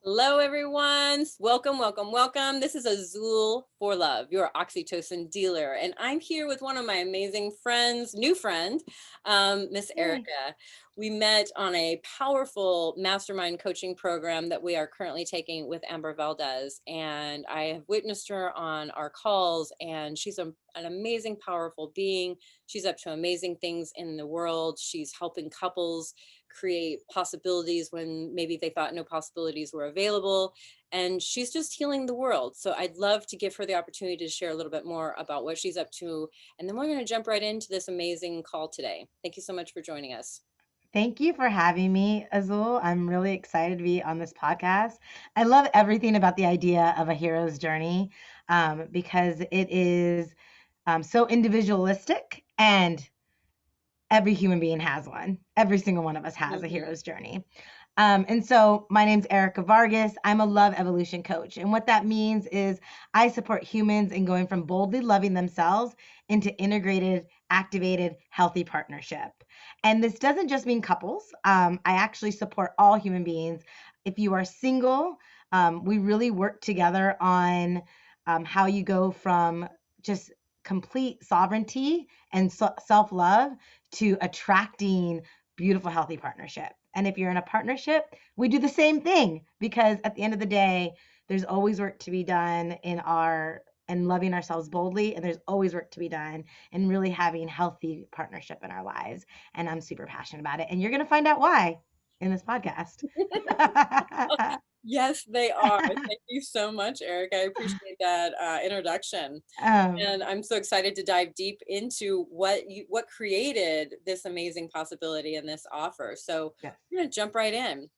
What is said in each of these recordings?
Hello, everyone. Welcome, welcome, welcome. This is Azul for Love, your oxytocin dealer. And I'm here with one of my amazing friends, new friend, Miss Yay. Erica. We met on a powerful mastermind coaching program that we are currently taking with Amber Valdez. And I have witnessed her on our calls, and she's an amazing, powerful being. She's up to amazing things in the world. She's helping couples create possibilities when maybe they thought no possibilities were available. And she's just healing the world. So I'd love to give her the opportunity to share a little bit more about what she's up to. And then we're going to jump right into this amazing call today. Thank you so much for joining us. Thank you for having me, Azul. I'm really excited to be on this podcast. I love everything about the idea of a hero's journey because it is so individualistic, and every human being has one. Every single one of us has a Mhm. hero's journey. And so my name's Erica Vargas. I'm a love evolution coach. And what that means is I support humans in going from boldly loving themselves into integrated, activated, healthy partnership. And this doesn't just mean couples. I actually support all human beings. If you are single, we really work together on how you go from just complete sovereignty and self love to attracting beautiful, healthy partnership. And if you're in a partnership, we do the same thing because at the end of the day, there's always work to be done in our and loving ourselves boldly, and there's always work to be done in really having healthy partnership in our lives. And I'm super passionate about it. And you're going to find out why in this podcast. Yes, they are. Thank you so much, Eric. I appreciate that introduction. um, And I'm so excited to dive deep into what created this amazing possibility and this offer. So yes. we're going to jump right in.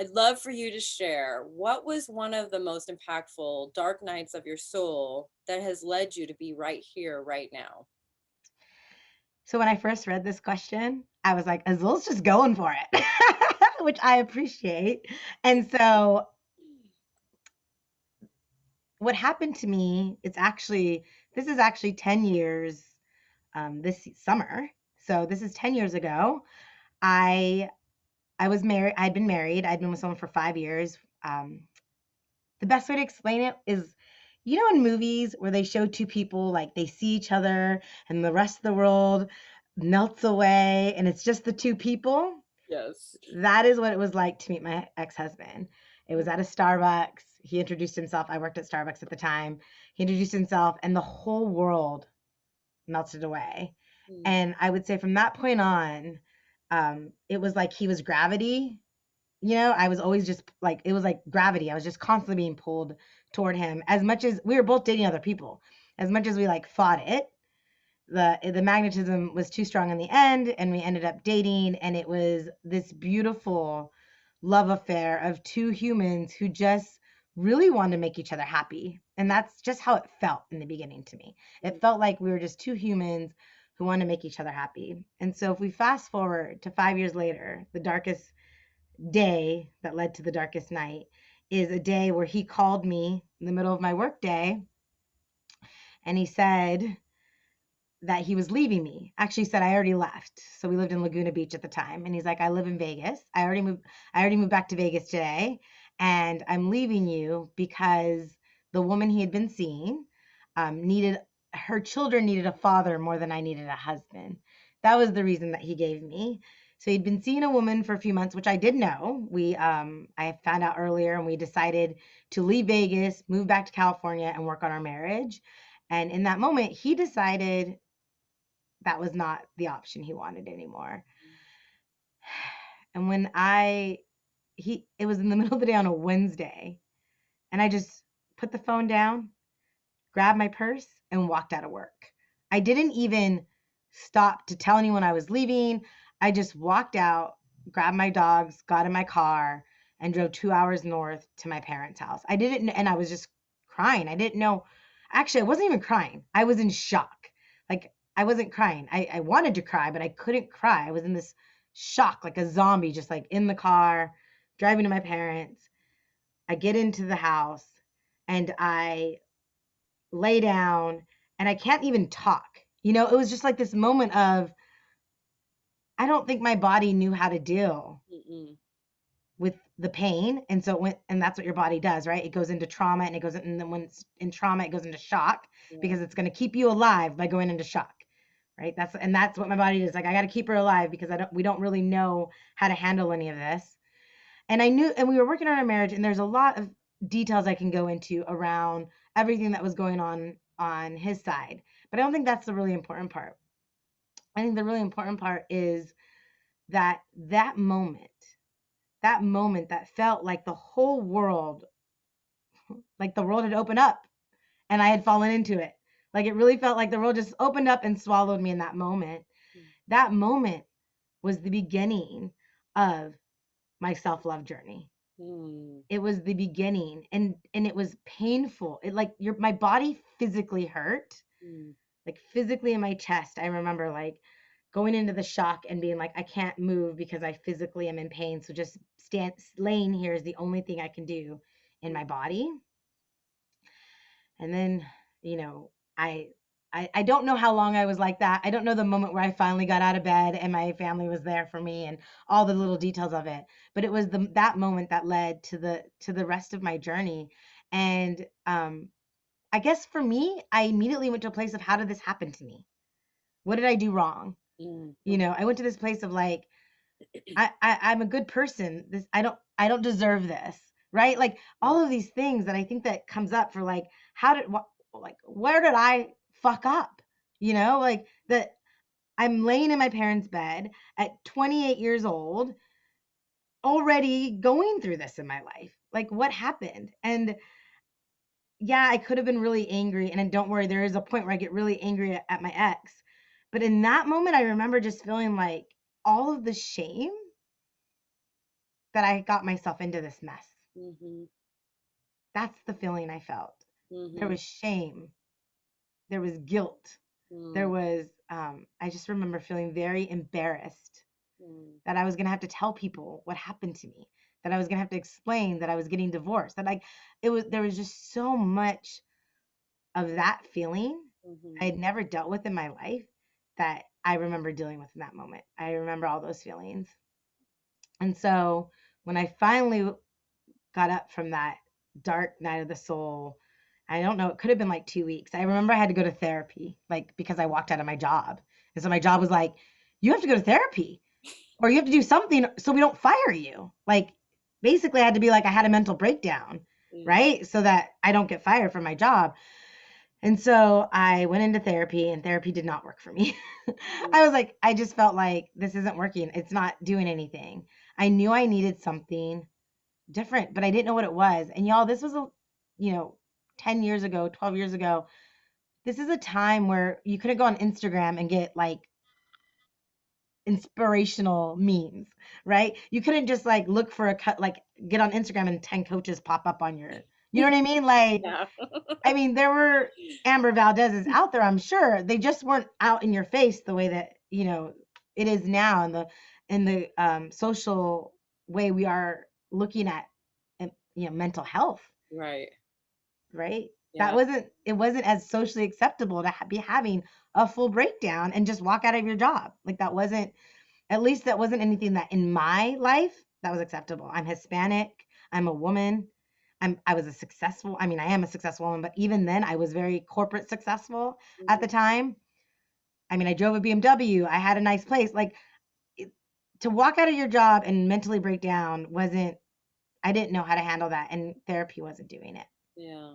I'd love for you to share what was one of the most impactful dark nights of your soul that has led you to be right here, right now. So when I first read this question, I was like, Azul's just going for it, which I appreciate. And so what happened to me, this is actually 10 years this summer. So this is 10 years ago. I I was married. I'd been married. I'd been with someone for 5 years. The best way to explain it is, in movies where they show two people like they see each other and the rest of the world melts away and it's just the two people. Yes. That is what it was like to meet my ex-husband. It was at a Starbucks. He introduced himself. I worked at Starbucks at the time. He introduced himself, and the whole world melted away. Mm. And I would say from that point on, it was like he was gravity. I was always just like, it was like gravity. I was just constantly being pulled toward him. As much as we were both dating other people, as much as we like fought it, the magnetism was too strong in the end, and we ended up dating, and it was this beautiful love affair of two humans who just really wanted to make each other happy. And that's just how it felt in the beginning to me. It felt like we were just two humans who wanted to make each other happy. And so if we fast forward to 5 years later, the darkest day that led to the darkest night is a day where he called me in the middle of my work day, and he said that he was leaving me. Actually, he said I already left. So we lived in Laguna Beach at the time, and he's like, I live in Vegas. I already moved back to Vegas today, and I'm leaving you because the woman he had been seeing needed her children needed a father more than I needed a husband. That was the reason that he gave me. So he'd been seeing a woman for a few months, which I did know. I found out earlier, and we decided to leave Vegas, move back to California, and work on our marriage. And in that moment, he decided that was not the option he wanted anymore. And when I he it was in the middle of the day on a Wednesday, and I just put the phone down, grabbed my purse, and walked out of work. I didn't even stop to tell anyone I was leaving. I just walked out, grabbed my dogs, got in my car, and drove 2 hours north to my parents' house. And I was just crying. I didn't know. Actually, I wasn't even crying. I was in shock. Like, I wasn't crying. I wanted to cry, but I couldn't cry. I was in this shock, like a zombie, just like in the car, driving to my parents. I get into the house, and I lay down, and I can't even talk. It was just like this moment of, I don't think my body knew how to deal Mm-mm. with the pain. And so it went, and that's what your body does, right? It goes into trauma, and it goes, and then when it's in trauma, it goes into shock, Yeah. because it's going to keep you alive by going into shock, right? That's what my body does. Like, I got to keep her alive because we don't really know how to handle any of this. And I knew, and we were working on our marriage, and there's a lot of details I can go into around everything that was going on his side. But I don't think that's the really important part. I think the really important part is that that moment that felt like the whole world, like the world had opened up and I had fallen into it. Like, it really felt like the world just opened up and swallowed me in that moment. That moment was the beginning of my self-love journey. Mm. It was the beginning, and it was painful. It, like, my body physically hurt, Mm. like physically in my chest. I remember like going into the shock and being like, I can't move because I physically am in pain. So just laying here is the only thing I can do in my body. And then, you know, I don't know how long I was like that. I don't know the moment where I finally got out of bed and my family was there for me and all the little details of it. But it was that moment that led to the rest of my journey. And I guess for me, I immediately went to a place of, how did this happen to me? What did I do wrong? Mm. You know, I went to this place of like, I'm a good person. I don't deserve this, right? Like, all of these things that I think that comes up for like, where did I fuck up? You know, like that I'm laying in my parents' bed at 28 years old, already going through this in my life. Like, what happened? And yeah, I could have been really angry. And then don't worry, there is a point where I get really angry at my ex. But in that moment, I remember just feeling like all of the shame that I got myself into this mess. Mm-hmm. That's the feeling I felt. There Mm-hmm. was shame. There was guilt. There Mm. was, I just remember feeling very embarrassed Mm. that I was going to have to tell people what happened to me, that I was going to have to explain that I was getting divorced, that there was just so much of that feeling I Mm-hmm. had never dealt with in my life that I remember dealing with in that moment. I remember all those feelings. And so when I finally got up from that dark night of the soul, I don't know, it could have been like 2 weeks. I remember I had to go to therapy, like, because I walked out of my job. And so my job was like, you have to go to therapy, or you have to do something so we don't fire you. Like, basically, I had to be like, I had a mental breakdown, Mm. right? So that I don't get fired from my job. And so I went into therapy, and therapy did not work for me. Mm. I was like, I just felt like this isn't working. It's not doing anything. I knew I needed something different, but I didn't know what it was. And y'all, this was 10 years ago, 12 years ago. This is a time where you couldn't go on Instagram and get like inspirational memes, right? You couldn't just like look for like get on Instagram and 10 coaches pop up on your, you know what I mean? Like, Yeah. I mean, there were Amber Valdez's out there, I'm sure. They just weren't out in your face the way that, it is now, in the social way we are looking at, mental health, Right. right? Yeah. It wasn't as socially acceptable to be having a full breakdown and just walk out of your job. Like, at least that wasn't anything that in my life that was acceptable. I'm Hispanic. I'm a woman. I was I am a successful woman, but even then I was very corporate successful at Mm-hmm. the time. I mean, I drove a BMW. I had a nice place. Like, to walk out of your job and mentally break down I didn't know how to handle that, and therapy wasn't doing it. Yeah.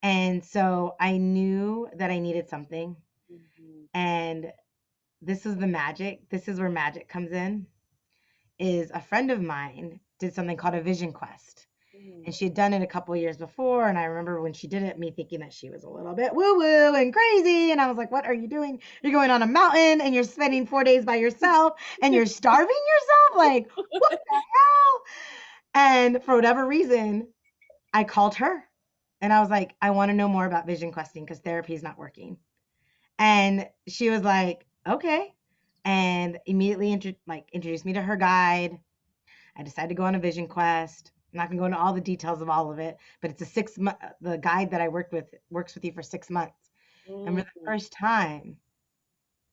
And so I knew that I needed something. Mm-hmm. And this is the magic. This is where magic comes in. Is a friend of mine did something called a vision quest. Mm. And she had done it a couple of years before. And I remember when she did it, me thinking that she was a little bit woo woo and crazy. And I was like, what are you doing? You're going on a mountain and you're spending 4 days by yourself and you're starving yourself? Like, what the hell? And for whatever reason, I called her and I was like, I want to know more about vision questing because therapy is not working. And she was like, okay. And immediately introduced me to her guide. I decided to go on a vision quest. I'm not gonna go into all the details of all of it, but it's a 6 month. The guide that I worked with works with you for 6 months. And for the Mm-hmm. first time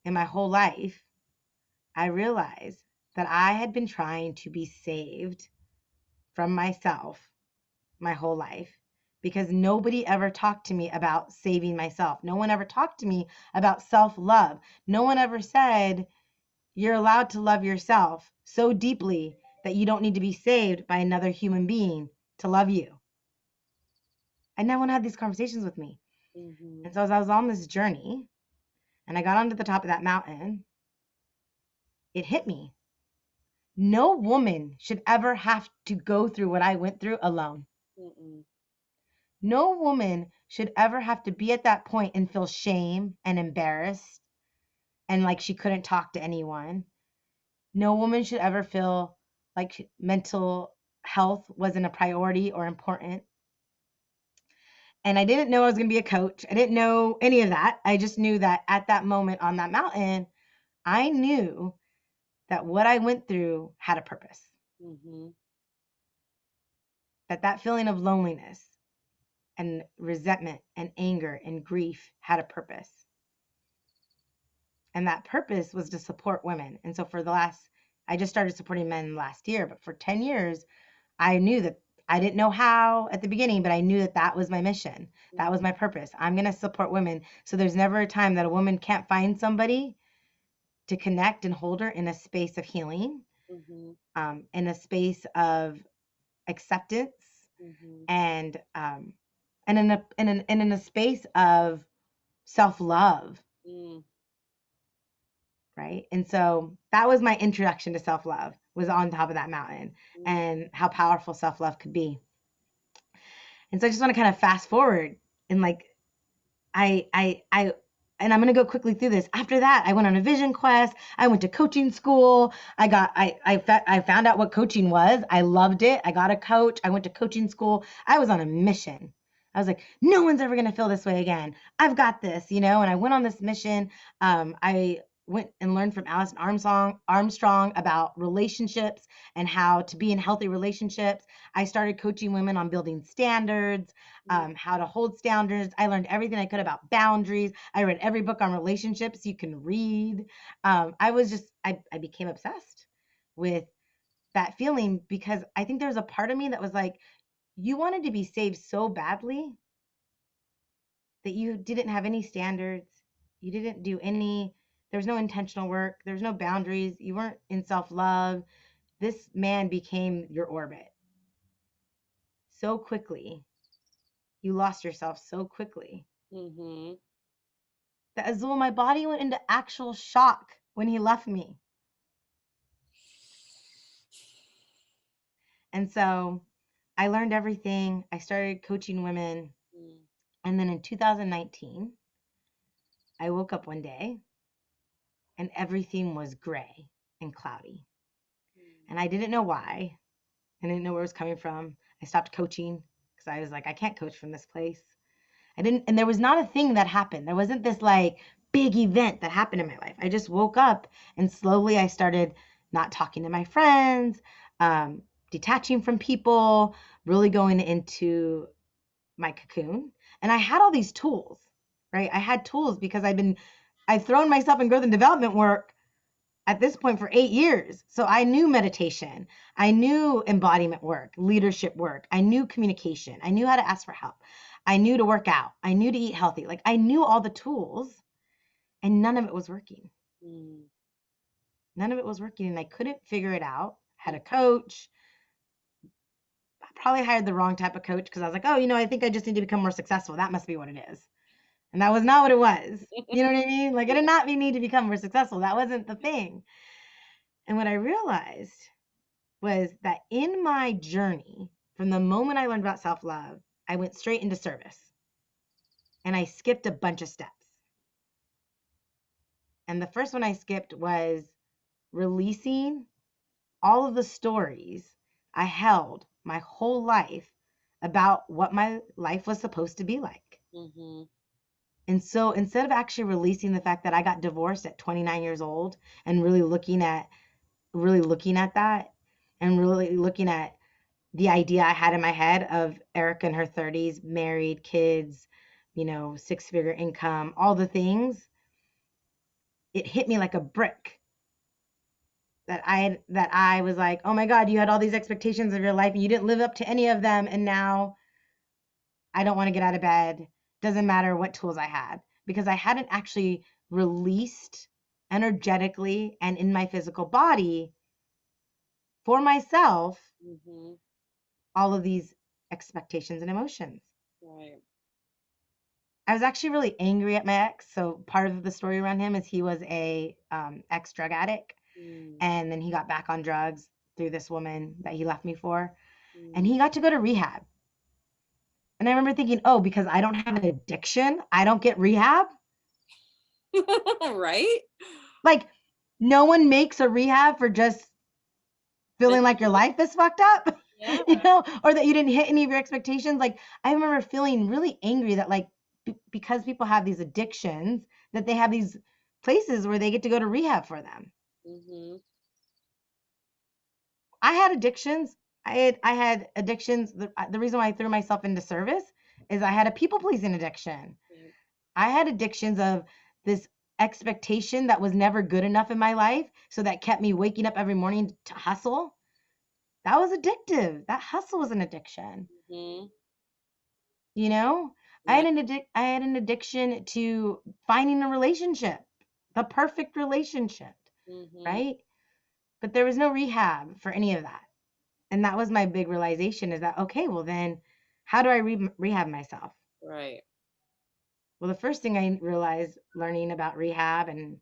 in my whole life, I realized that I had been trying to be saved from myself my whole life because nobody ever talked to me about saving myself. No one ever talked to me about self-love. No one ever said, you're allowed to love yourself so deeply that you don't need to be saved by another human being to love you. And no one had these conversations with me. Mm-hmm. And so as I was on this journey and I got onto the top of that mountain, it hit me. No woman should ever have to go through what I went through alone. Mm-mm. No woman should ever have to be at that point and feel shame and embarrassed and like she couldn't talk to anyone. No woman should ever feel like mental health wasn't a priority or important. And I didn't know I was going to be a coach. I didn't know any of that. I just knew that at that moment on that mountain, I knew that what I went through had a purpose. Mm-hmm. That feeling of loneliness and resentment and anger and grief had a purpose. And that purpose was to support women. And so I just started supporting men last year, but for 10 years, I knew that I didn't know how at the beginning, but I knew that that was my mission. That was my purpose. I'm going to support women. So there's never a time that a woman can't find somebody to connect and hold her in a space of healing, Mm-hmm. In a space of acceptance, Mm-hmm. and in a space of self-love, Mm. right? And so that was my introduction to self-love, was on top of that mountain, and how powerful self-love could be. And so I just want to kind of fast forward and like and I'm going to go quickly through this. After that, I went on a vision quest. I went to coaching school. I found out what coaching was. I loved it. I got a coach. I went to coaching school. I was on a mission. I was like, no one's ever going to feel this way again. I've got this, and I went on this mission. I went and learned from Alison Armstrong about relationships and how to be in healthy relationships. I started coaching women on building standards, how to hold standards. I learned everything I could about boundaries. I read every book on relationships you can read. I became obsessed with that feeling because I think there was a part of me that was like, you wanted to be saved so badly that you didn't have any standards. You didn't do there's no intentional work. There's no boundaries. You weren't in self-love. This man became your orbit so quickly. You lost yourself so quickly. Mm-hmm. That Azul, my body went into actual shock when he left me. And so I learned everything. I started coaching women. And then in 2019, I woke up one day and everything was gray and cloudy. And I didn't know why. I didn't know where it was coming from. I stopped coaching because I was like, I can't coach from this place. And there was not a thing that happened. There wasn't this like big event that happened in my life. I just woke up and slowly I started not talking to my friends, detaching from people, really going into my cocoon. And I had all these tools, right? I had tools because I've thrown myself in growth and development work at this point for 8 years. So I knew meditation. I knew embodiment work, leadership work. I knew communication. I knew how to ask for help. I knew to work out. I knew to eat healthy. Like I knew all the tools and none of it was working. None of it was working and I couldn't figure it out. Had a coach. I probably hired the wrong type of coach because I was like, oh, I think I just need to become more successful. That must be what it is. And that was not what it was. You know what I mean? Like I did not need to become more successful. That wasn't the thing. And what I realized was that in my journey, from the moment I learned about self-love, I went straight into service. And I skipped a bunch of steps. And the first one I skipped was releasing all of the stories I held my whole life about what my life was supposed to be like. Mm-hmm. And so instead of actually releasing the fact that I got divorced at 29 years old and really looking at that and really looking at the idea I had in my head of Erica in her 30s, married, kids, 6-figure income, all the things, it hit me like a brick that I was like, oh my God, you had all these expectations of your life and you didn't live up to any of them. And now I don't want to get out of bed. Doesn't matter what tools I had, because I hadn't actually released energetically and in my physical body for myself Mm-hmm. all of these expectations and emotions. Right. I was actually really angry at my ex. So part of the story around him is he was a ex drug addict, Mm, and then he got back on drugs through this woman that he left me for, and mm. he got to go to rehab. And I remember thinking, oh, because I don't have an addiction, I don't get rehab. Right? Like, no one makes a rehab for just feeling like your Mentally. life is fucked up, Yeah. or that you didn't hit any of your expectations. Like, I remember feeling really angry that, like, because people have these addictions, that they have these places where they get to go to rehab for them. Mm-hmm. I had addictions. I had addictions. The reason why I threw myself into service is I had a people pleasing addiction. Yeah. I had addictions of this expectation that was never good enough in my life, so that kept me waking up every morning to hustle. That was addictive. That hustle was an addiction. Mm-hmm. You know, Yeah. I had an addiction to finding a relationship, the perfect relationship, Mm-hmm. right? But there was no rehab for any of that. And that was my big realization, is that, okay, well then how do I rehab myself? Right. Well, the first thing I realized learning about rehab and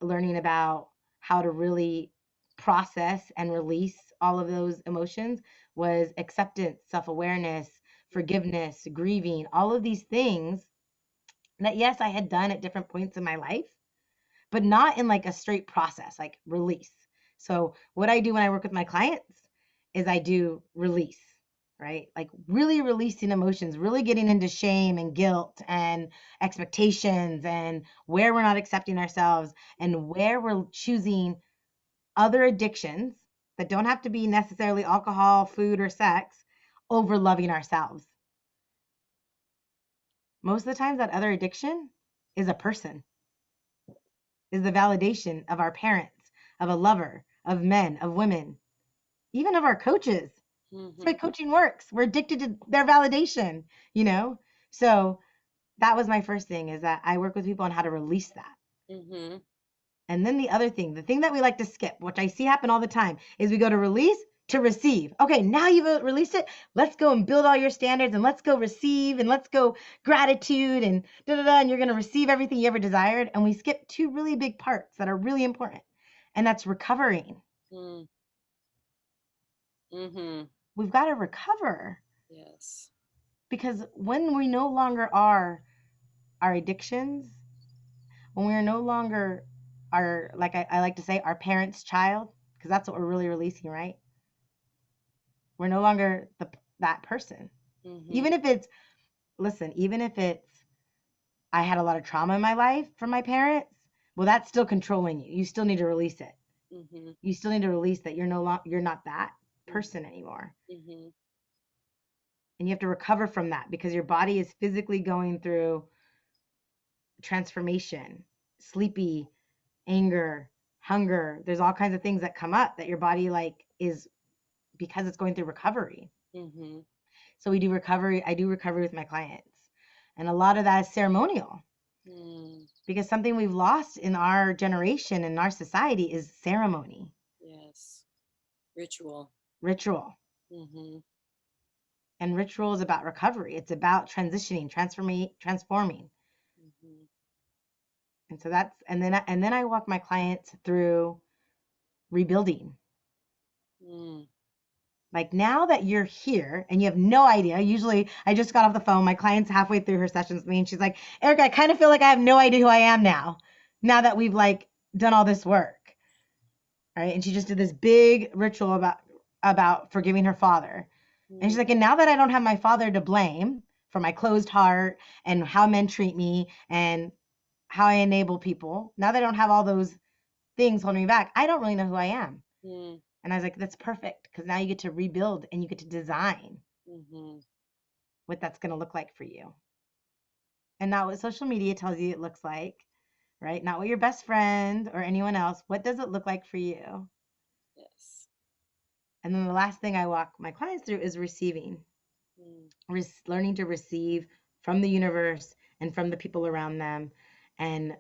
learning about how to really process and release all of those emotions was acceptance, self-awareness, forgiveness, grieving, all of these things that, yes, I had done at different points in my life, but not in like a straight process, like release. So what I do when I work with my clients is I do release, right? Like really releasing emotions, really getting into shame and guilt and expectations, and where we're not accepting ourselves, and where we're choosing other addictions that don't have to be necessarily alcohol, food, or sex over loving ourselves. Most of the times that other addiction is a person, is the validation of our parents, of a lover, of men, of women, even of our coaches. That's Mm-hmm. why coaching works. We're addicted to their validation, you know? So that was my first thing, is that I work with people on how to release that. Mm-hmm. And then the other thing, the thing that we like to skip, which I see happen all the time, is we go to release to receive. Okay, now you've released it. Let's go and build all your standards, and let's go receive, and let's go gratitude, and da da da. And you're going to receive everything you ever desired. And we skip two really big parts that are really important, and that's recovering. Mm-hmm. We've got to recover, Yes. because when we no longer are our addictions, when we are no longer our, like I like to say, our parents' child, because that's what we're really releasing, right? We're no longer that person. Mm-hmm. Even if it's, listen, even if it's, I had a lot of trauma in my life from my parents, well, that's still controlling you. You still need to release it. Mm-hmm. You still need to release that you're not that Mm-hmm. person anymore. Mm-hmm. And you have to recover from that, because your body is physically going through transformation, sleepy, anger, hunger. There's all kinds of things that come up that your body like is, because it's going through recovery. Mm-hmm. So we do recovery. I do recovery with my clients. And a lot of that is ceremonial, Mm. because something we've lost in our generation and our society is ceremony, Yes. Ritual. ritual. Mm-hmm. And ritual is about recovery. It's about transitioning, transforming. Mm-hmm. And so that's, and then I walk my clients through rebuilding. Mm. Like, now that you're here and you have no idea, usually I just got off the phone. My client's halfway through her sessions with me, and she's like, Erica, I kind of feel like I have no idea who I am now that we've like done all this work. Right. And she just did this big ritual about forgiving her father. And she's Mm. like, and now that I don't have my father to blame for my closed heart and how men treat me and how I enable people, now that I don't have all those things holding me back, I don't really know who I am. Mm. And I was like, that's perfect, because now you get to rebuild and you get to design Mm-hmm. what that's going to look like for you. And not what social media tells you it looks like, right? Not what your best friend or anyone else. What does it look like for you? Yes. And then the last thing I walk my clients through is receiving, learning to receive from the universe and from the people around them. And,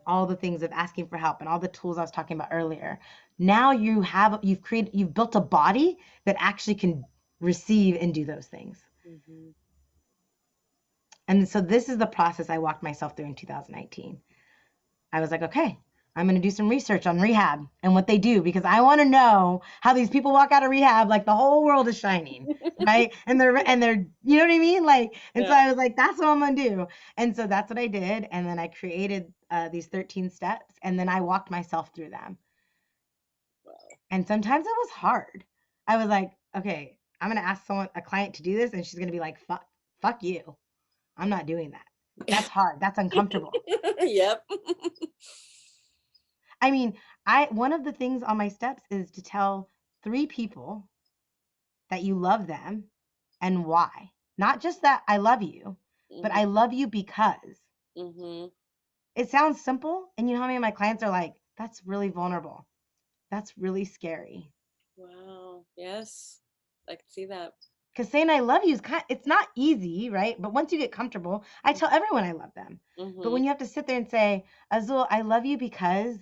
all the things of asking for help and all the tools I was talking about earlier. Now you've built a body that actually can receive and do those things. Mm-hmm. And so this is the process I walked myself through in 2019. I was like, okay, I'm going to do some research on rehab and what they do, because I want to know how these people walk out of rehab like the whole world is shining, right? And they're, you know what I mean? Like, and so Yeah. I was like, that's what I'm going to do. And so that's what I did. And then I created these 13 steps, and then I walked myself through them. Wow. And sometimes it was hard. I was like, okay, I'm going to ask a client to do this, and she's going to be like, fuck you. I'm not doing that. That's hard. That's uncomfortable. Yep. I mean, one of the things on my steps is to tell 3 people that you love them and why. Not just that I love you, but I love you because. Mm-hmm. It sounds simple, and you know how many of my clients are like, that's really vulnerable. That's really scary. Wow. Yes. I can see that. Because saying I love you is it's not easy, right? But once you get comfortable, I tell everyone I love them. But when you have to sit there and say, Azul, I love you because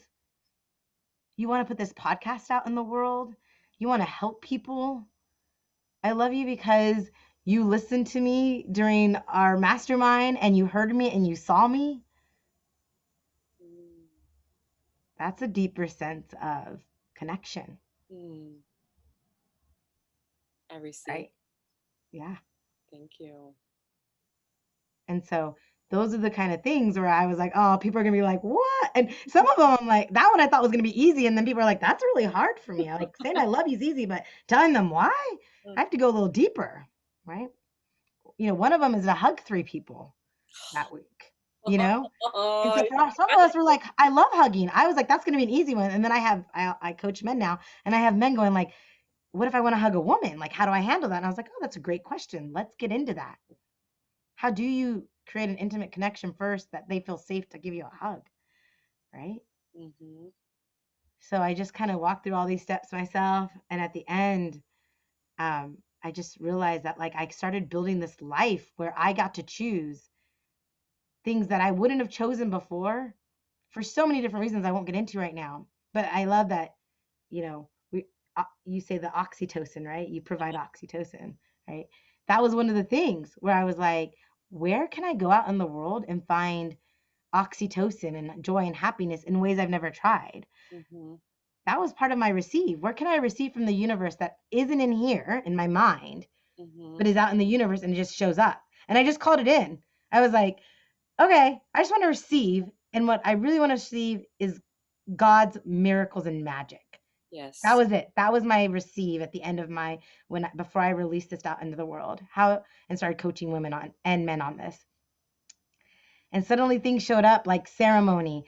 you want to put this podcast out in the world, you want to help people. I love you because you listened to me during our mastermind and you heard me and you saw me. That's a deeper sense of connection. I receive. Right? Yeah. Thank you. And so those are the kind of things where I was like, oh, people are going to be like, what? And some of them I'm like, that one I thought was going to be easy. And then people are like, that's really hard for me. Like saying I love you is easy, but telling them why, I have to go a little deeper. Right? One of them is to hug 3 people that week, And so for some of us, we're like, I love hugging. I was like, that's going to be an easy one. And then I coach men now, and I have men going like, what if I want to hug a woman? Like, how do I handle that? And I was like, oh, that's a great question. Let's get into that. How do you create an intimate connection first that they feel safe to give you a hug? Right. Mm-hmm. So I just kind of walked through all these steps myself. And at the end, I just realized that like I started building this life where I got to choose things that I wouldn't have chosen before for so many different reasons I won't get into right now. But I love that, you say the oxytocin, right? You provide oxytocin, right? That was one of the things where I was like, where can I go out in the world and find oxytocin and joy and happiness in ways I've never tried? Mm-hmm. That was part of my receive. Where can I receive from the universe that isn't in here in my mind, but is out in the universe and it just shows up? And I just called it in. I was like, okay, I just want to receive. And what I really want to receive is God's miracles and magic. Yes. That was it. That was my receive at the end of before I released this out into the world, and started coaching women and men on this. And suddenly things showed up like ceremony,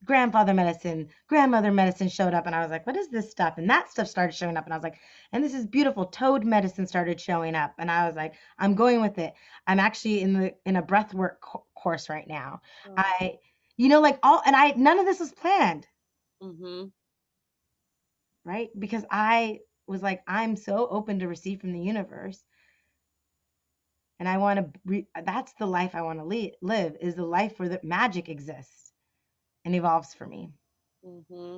grandfather medicine, grandmother medicine showed up. And I was like, what is this stuff? And that stuff started showing up. And I was like, and this is beautiful. Toad medicine started showing up. And I was like, I'm going with it. I'm actually in a breath work course right now. Oh. None of this was planned. Mm-hmm. Right? Because I was like, I'm so open to receive from the universe. And I want to, that's the life I want to live, is the life where the magic exists and evolves for me. Mm-hmm.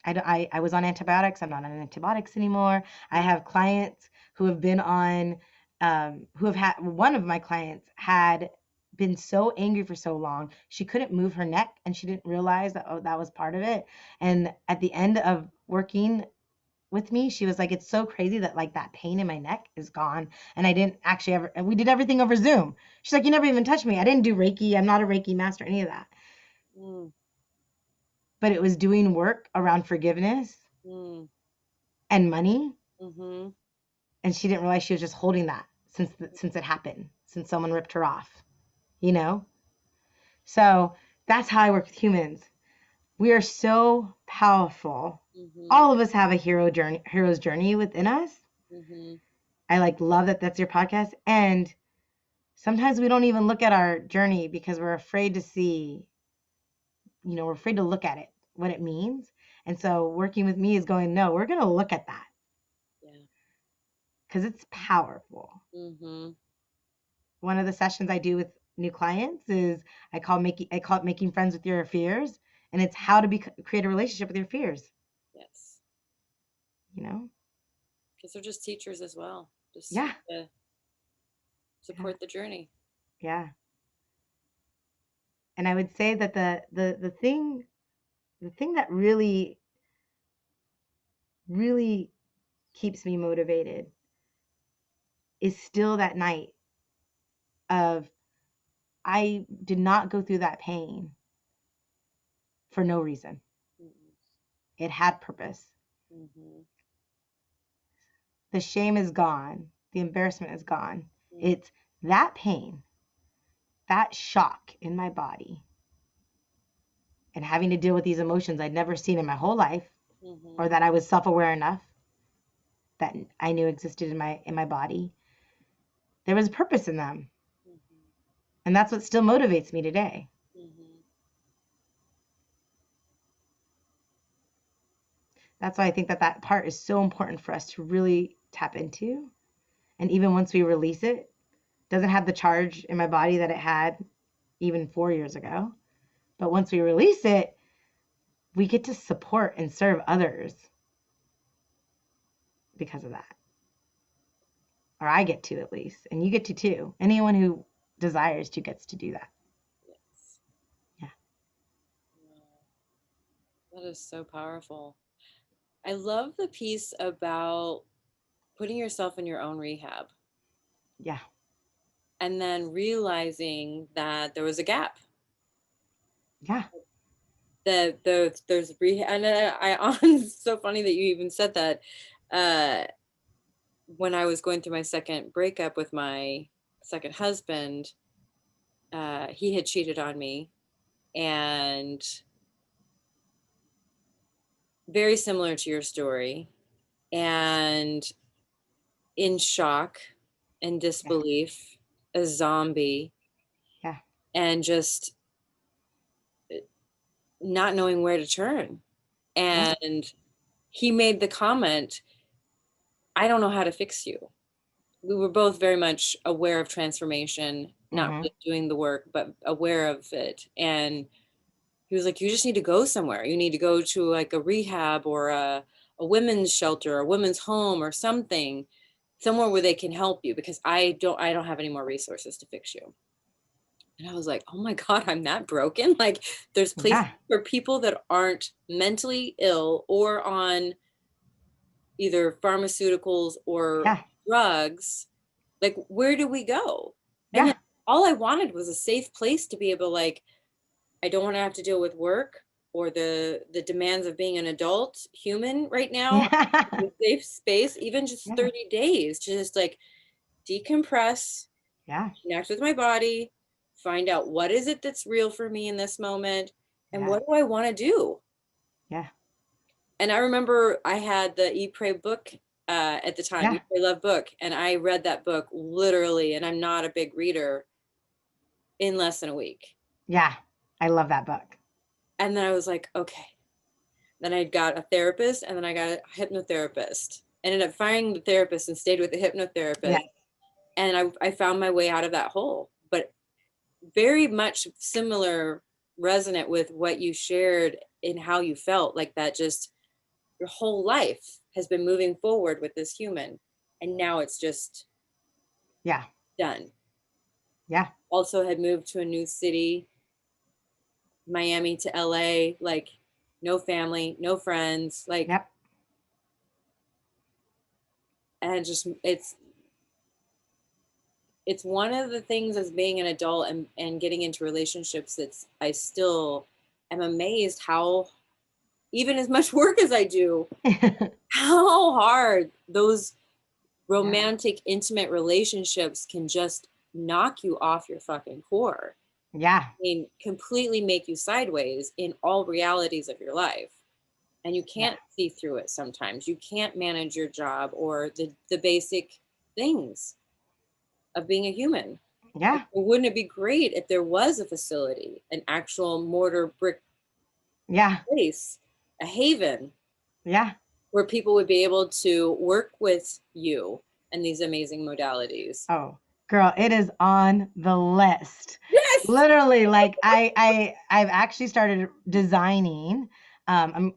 I was on antibiotics. I'm not on antibiotics anymore. I have clients who have been on, one of my clients had been so angry for so long. She couldn't move her neck and she didn't realize that, that was part of it. And at the end of working with me, she was like, it's so crazy that like that pain in my neck is gone. And I didn't actually and we did everything over Zoom. She's like, you never even touched me. I didn't do Reiki. I'm not a Reiki master, any of that. But it was doing work around forgiveness and money. Mm-hmm. And she didn't realize she was just holding that since it happened, since someone ripped her off, So that's how I work with humans. We are so powerful. Mm-hmm. All of us have a hero's journey within us. Mm-hmm. I love that that's your podcast. And sometimes we don't even look at our journey because we're afraid to see, we're afraid to look at it. what it means. And so working with me is going, no, we're going to look at that Yeah. because it's powerful. Mm-hmm. One of the sessions I do with new clients is I call it making friends with your fears, and it's how to create a relationship with your fears. Yes. You know? Because they're just teachers as well, just Yeah. to support the journey. Yeah. And I would say that the thing that really really keeps me motivated is still that night of I did not go through that pain for no reason. Mm-hmm. It had purpose. Mm-hmm. The shame is gone. The embarrassment is gone. Mm-hmm. It's that pain, that shock in my body, and having to deal with these emotions I'd never seen in my whole life, Mm-hmm. or that I was self-aware enough that I knew existed in my body. There was a purpose in them. Mm-hmm. And that's what still motivates me today. Mm-hmm. That's why I think that part is so important for us to really tap into. And even once we release it, doesn't have the charge in my body that it had even 4 years ago. But once we release it, we get to support and serve others because of that. Or I get to, at least. And you get to too. Anyone who desires to gets to do that. Yes. Yeah. Wow. That is so powerful. I love the piece about putting yourself in your own rehab Yeah. and then realizing that there was a gap. Yeah. There's rehab, and it's so funny that you even said that. When I was going through my second breakup with my second husband, he had cheated on me, and very similar to your story, and in shock and Yeah. disbelief, a zombie, Yeah. and just not knowing where to turn. Yeah. And he made the comment, I don't know how to fix you. We were both very much aware of transformation, not Mm-hmm. really doing the work, but aware of it. And he was like, you just need to go somewhere. You need to go to like a rehab or a women's shelter, a women's home or something, somewhere where they can help you, because I don't have any more resources to fix you. And I was like, oh my God, I'm that broken. Like there's places Yeah. for people that aren't mentally ill or on either pharmaceuticals or Yeah. drugs. Like, where do we go? And then Yeah. all I wanted was a safe place to be able to, like, I don't want to have to deal with work or the demands of being an adult human right now. Yeah. A safe space, even just Yeah. 30 days to just like decompress, Yeah. connect with my body, find out what is it that's real for me in this moment, and Yeah. what do I want to do. Yeah. And I remember I had the Eat Pray book at the time, Yeah. Eat Pray Love book, and I read that book literally, and I'm not a big reader, in less than a week. Yeah. I love that book. And then I was like, okay. Then I got a therapist, and then I got a hypnotherapist. Ended up finding the therapist and stayed with the Yeah. hypnotherapist. And I found my way out of that hole. But very much similar, resonant with what you shared in how you felt, like that just your whole life has been moving forward with this human. And now it's just Yeah. done. Yeah. Also had moved to a new city, Miami to LA, like no family, no friends, like, Yep. and just it's one of the things as being an adult and getting into relationships that's I still am amazed how, even as much work as I do, how hard those Yeah. romantic, intimate relationships can just knock you off your fucking core. Yeah. I mean, completely make you sideways in all realities of your life. And you Yeah. can't see through it sometimes. You can't manage your job or the basic things of being a human. Like, Yeah. wouldn't it be great if there was a facility, an actual mortar brick Yeah. place, a haven Yeah. where people would be able to work with you and these amazing modalities. Oh, girl, it is on the list. Yes. Literally, like I've actually started designing. I'm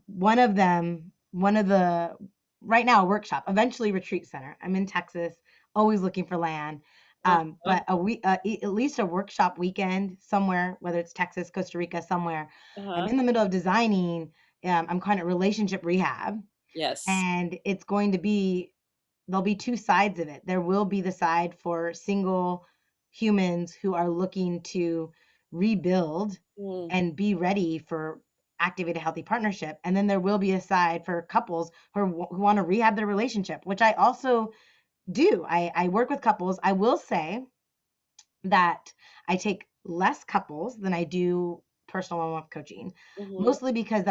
one of them, one of the right now a workshop, eventually retreat center. I'm in Texas, always looking for land. Uh-huh. But a week, at least a workshop weekend somewhere, whether it's Texas, Costa Rica, somewhere. I'm Uh-huh. in the middle of designing. I'm calling it relationship rehab, Yes. and it's going to be there'll be two sides of it. There will be the side for single humans who are looking to rebuild Mm, and be ready for activate a healthy partnership. And then there will be a side for couples who want to rehab their relationship, which I also do. I work with couples. I will say that I take less couples than I do personal one-on-one coaching, mm-hmm. mostly because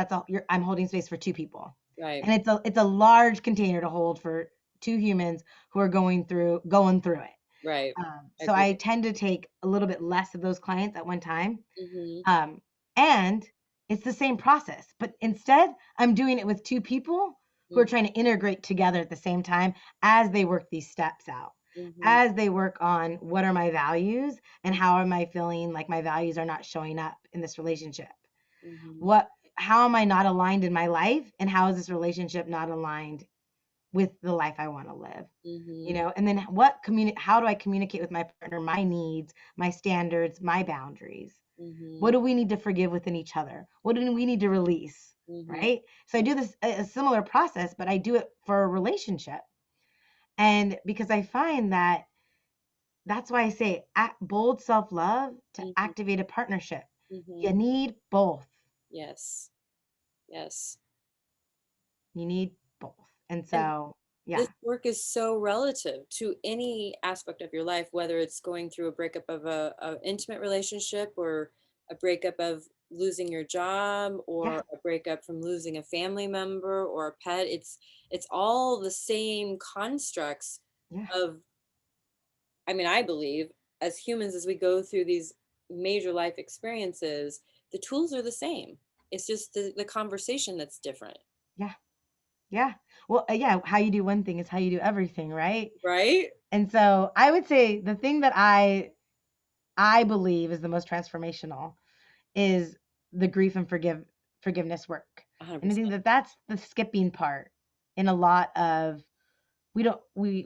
I'm holding space for two people, Right. and it's a large container to hold for two humans who are going through it. Right. So Agree. I tend to take a little bit less of those clients at one time, Mm-hmm. um, and it's the same process, but instead I'm doing it with two people who are trying to integrate together at the same time as they work these steps out, Mm-hmm. as they work on what are my values and how am I feeling like my values are not showing up in this relationship. Mm-hmm. What, how am I not aligned in my life, and how is this relationship not aligned with the life I want to live? Mm-hmm. And then how do I communicate with my partner my needs, my standards, my boundaries? Mm-hmm. What do we need to forgive within each other? What do we need to release? Mm-hmm. Right? So I do this a similar process, but I do it for a relationship. And because I find that that's why I say bold self-love to Mm-hmm. activate a partnership. Mm-hmm. You need both. Yes. Yes. You need both. And And so, this yeah. work is so relative to any aspect of your life, whether it's going through a breakup of a intimate relationship, or a breakup of losing your job, Yeah. or a breakup from losing a family member or a pet. It's all the same constructs Yeah. of, I mean, I believe as humans, as we go through these major life experiences, the tools are the same. It's just the conversation that's different. Yeah. Yeah. Well, yeah, how you do one thing is how you do everything, right? Right? And so I would say the thing that I believe is the most transformational is the grief and forgiveness work. And I think 100%. that that's the skipping part in a lot of we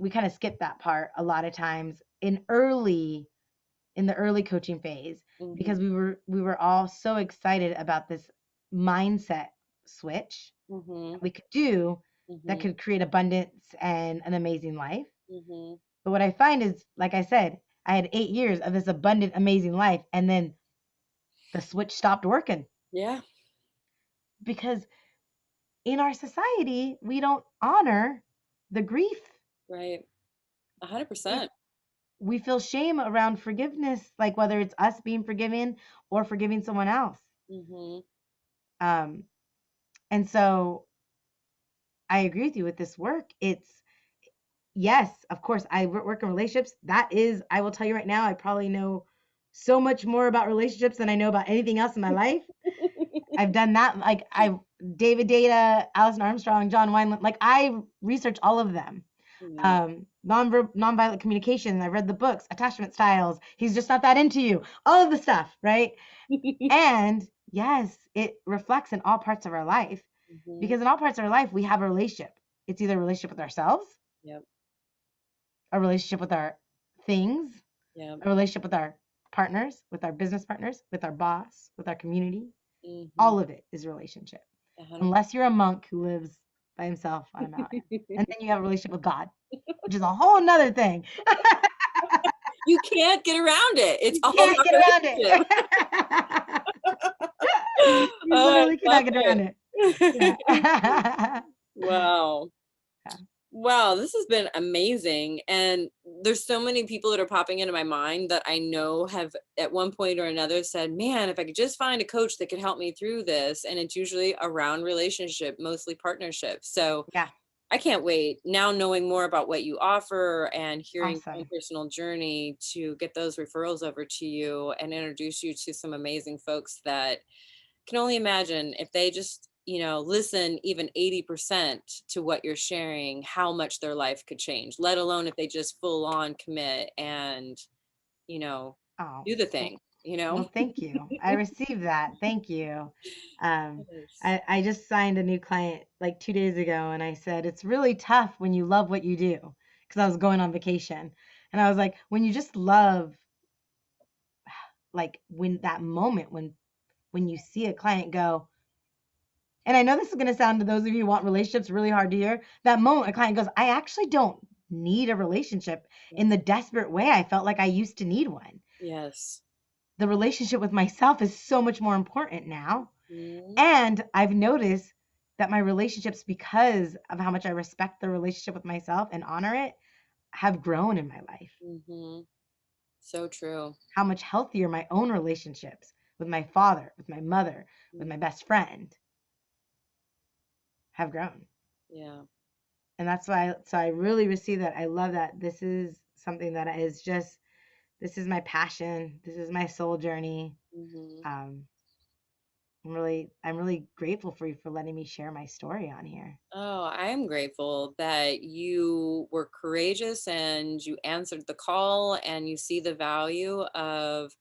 kind of skip that part a lot of times in the early coaching phase, Hmm. because we were all so excited about this mindset switch Hmm. that we could do that Hmm. could create abundance and an amazing life. Hmm. But what I find is, like I said, I had 8 years of this abundant, amazing life, and then the switch stopped working Yeah. because in our society, we don't honor the grief. Right. We 100%. we feel shame around forgiveness, like whether it's us being forgiven or forgiving someone else. Hmm. Um, and so I agree with you with this work. It's yes, of course, work in relationships. That is, I will tell you right now, I probably know so much more about relationships than I know about anything else in my life. I've done that. Like David Data, Alison Armstrong, John Wineland. Like I research all of them. Hmm. Nonviolent communication. I read the books, attachment styles. He's just not that into you. All of the stuff, right? And yes, it reflects in all parts of our life, Hmm. because in all parts of our life we have a relationship. It's either a relationship with ourselves, Yep. a relationship with our things, Yep. a relationship with our partners, with our business partners, with our boss, with our community. Hmm. All of it is a relationship. 100%. Unless you're a monk who lives by himself on a mountain. And then you have a relationship with God, which is a whole nother thing. You can't get around it. It's You all can't about get around relationship. it. You Oh, I literally love cannot get around it. it. Yeah. Wow. Yeah. Wow, this has been amazing. And there's so many people that are popping into my mind that I know have at one point or another said, man, if I could just find a coach that could help me through this. And it's usually around relationship, mostly partnership. So Yeah. I can't wait now, knowing more about what you offer and hearing your own Awesome. personal journey, to get those referrals over to you and introduce you to some amazing folks that can only imagine if they just, listen even 80% to what you're sharing, how much their life could change, let alone if they just full on commit and, you know, Oh, do the well, thing, well, thank you. I received that. Thank you. Yes. I just signed a new client like 2 days ago, and I said, it's really tough when you love what you do, because I was going on vacation. And I was like, when you just love, like when that moment, when you see a client go, and I know this is going to sound to those of you who want relationships really hard to hear, that moment a client goes, I actually don't need a relationship in the desperate way I felt like I used to need one. Yes. The relationship with myself is so much more important now. Mhm. And I've noticed that my relationships, because of how much I respect the relationship with myself and honor it, have grown in my life. Mhm. So true. How much healthier my own relationships with my father, with my mother, with my Mhm. best friend have grown. Yeah. And that's why, so I really receive that. I love that. This is something that is just, this is my passion. This is my soul journey. Mhm. Um, I'm really grateful for you for letting me share my story on here. Oh, I am grateful that you were courageous and you answered the call and you see the value of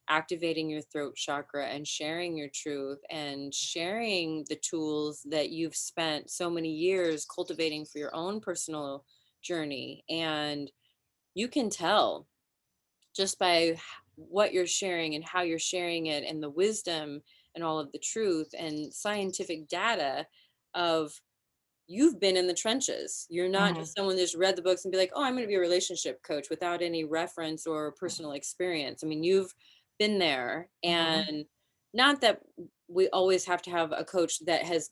activating your throat chakra and sharing your truth and sharing the tools that you've spent so many years cultivating for your own personal journey. And you can tell just by what you're sharing and how you're sharing it and the wisdom and all of the truth and scientific data of you've been in the trenches. You're not Hmm. just someone that just read the books and be like, oh, I'm going to be a relationship coach without any reference or Yeah. personal experience. I mean, you've been there. Hmm. And not that we always have to have a coach that has